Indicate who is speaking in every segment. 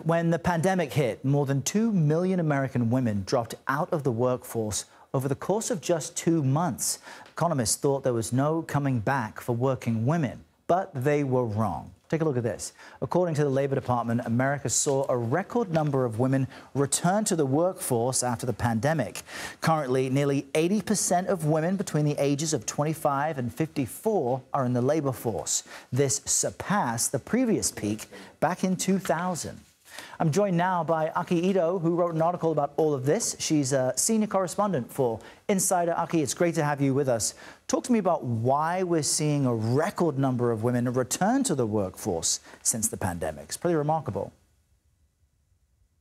Speaker 1: When the pandemic hit, more than 2 million American women dropped out of the workforce over the course of just 2 months. Economists thought there was no coming back for working women, but they were wrong. Take a look at this. According to the Labor Department, America saw a record number of women return to the workforce after the pandemic. Currently, nearly 80% of women between the ages of 25 and 54 are in the labor force. This surpassed the previous peak back in 2000. I'm joined now by Aki Ito, who wrote an article about all of this. She's a senior correspondent for Insider. Aki, it's great to have you with us. Talk to me about why we're seeing a record number of women return to the workforce since the pandemic. It's pretty remarkable.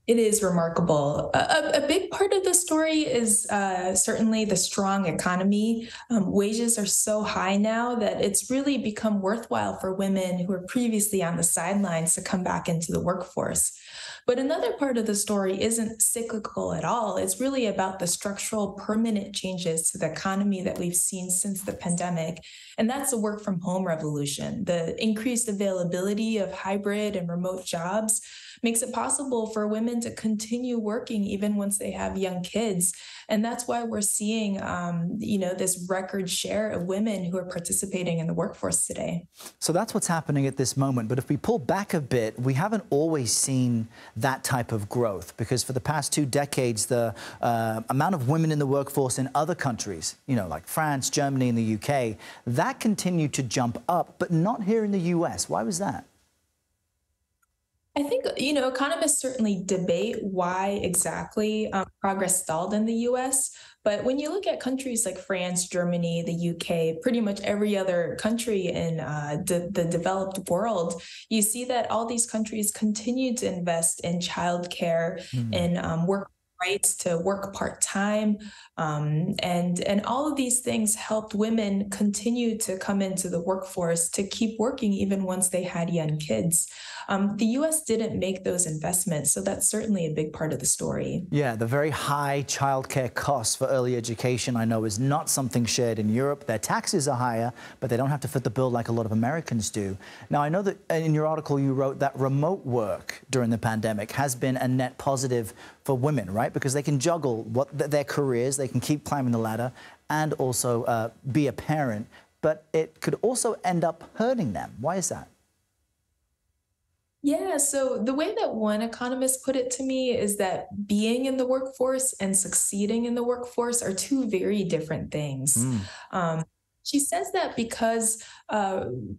Speaker 2: It is remarkable. A big part of the story is certainly the strong economy. Wages are so high now that it's really become worthwhile for women who were previously on the sidelines to come back into the workforce. But another part of the story isn't cyclical at all. It's really about the structural, permanent changes to the economy that we've seen since the pandemic. And that's the work from home revolution. The increased availability of hybrid and remote jobs makes it possible for women to continue working even once they have young kids. And that's why we're seeing, this record share of women who are participating in the workforce today.
Speaker 1: So that's what's happening at this moment. But if we pull back a bit, we haven't always seen that type of growth, because for the past 2 decades, the amount of women in the workforce in other countries, like France, Germany, and the UK, that continued to jump up, but not here in the US. Why was that?
Speaker 2: I think, economists certainly debate why exactly progress stalled in the US. But when you look at countries like France, Germany, the UK, pretty much every other country in the developed world, you see that all these countries continue to invest in childcare, in work rights to work part-time, and all of these things helped women continue to come into the workforce to keep working even once they had young kids. The US didn't make those investments, so that's certainly a big part of the story.
Speaker 1: Yeah, the very high childcare costs for early education, I know, is not something shared in Europe. Their taxes are higher, but they don't have to foot the bill like a lot of Americans do. Now, I know that in your article you wrote that remote work during the pandemic has been a net positive for women, right? Because they can juggle their careers, they can keep climbing the ladder, and also be a parent. But it could also end up hurting them. Why is that?
Speaker 2: Yeah, so the way that one economist put it to me is that being in the workforce and succeeding in the workforce are two very different things. She says that because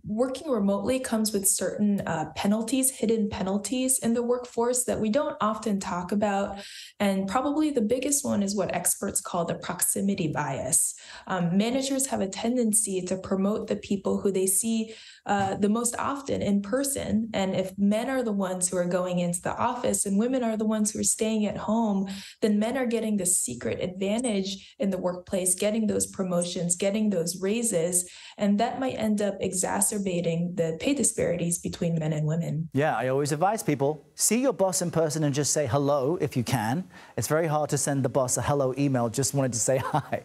Speaker 2: working remotely comes with certain penalties, hidden penalties in the workforce that we don't often talk about. And probably the biggest one is what experts call the proximity bias. Managers have a tendency to promote the people who they see the most often in person. And if men are the ones who are going into the office and women are the ones who are staying at home, then men are getting the secret advantage in the workplace, getting those promotions, getting those raises, and that might end up exacerbating the pay disparities between men and women.
Speaker 1: Yeah, I always advise people, see your boss in person and just say hello if you can. It's very hard to send the boss a hello email, just wanted to say hi.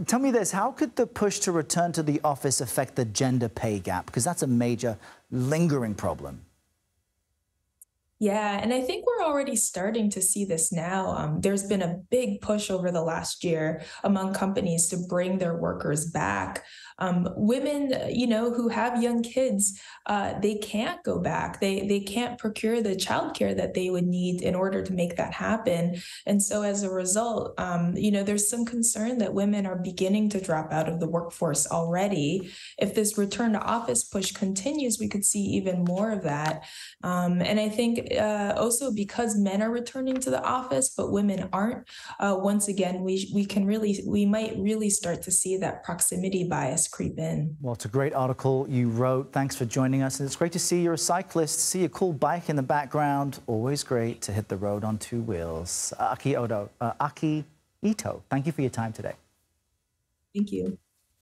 Speaker 1: Tell me this, how could the push to return to the office affect the gender pay gap? Because that's a major lingering problem.
Speaker 2: Yeah, and I think we're already starting to see this now. There's been a big push over the last year among companies to bring their workers back. Women, who have young kids, they can't go back. They can't procure the childcare that they would need in order to make that happen. And so as a result, there's some concern that women are beginning to drop out of the workforce already. If this return to office push continues, we could see even more of that. And I think also because men are returning to the office, but women aren't, once again, we might really start to see that proximity bias creep in.
Speaker 1: Well, it's a great article you wrote. Thanks for joining us. And it's great to see you're a cyclist, see a cool bike in the background. Always great to hit the road on 2 wheels. Aki Ito, thank you for your time today.
Speaker 2: Thank you.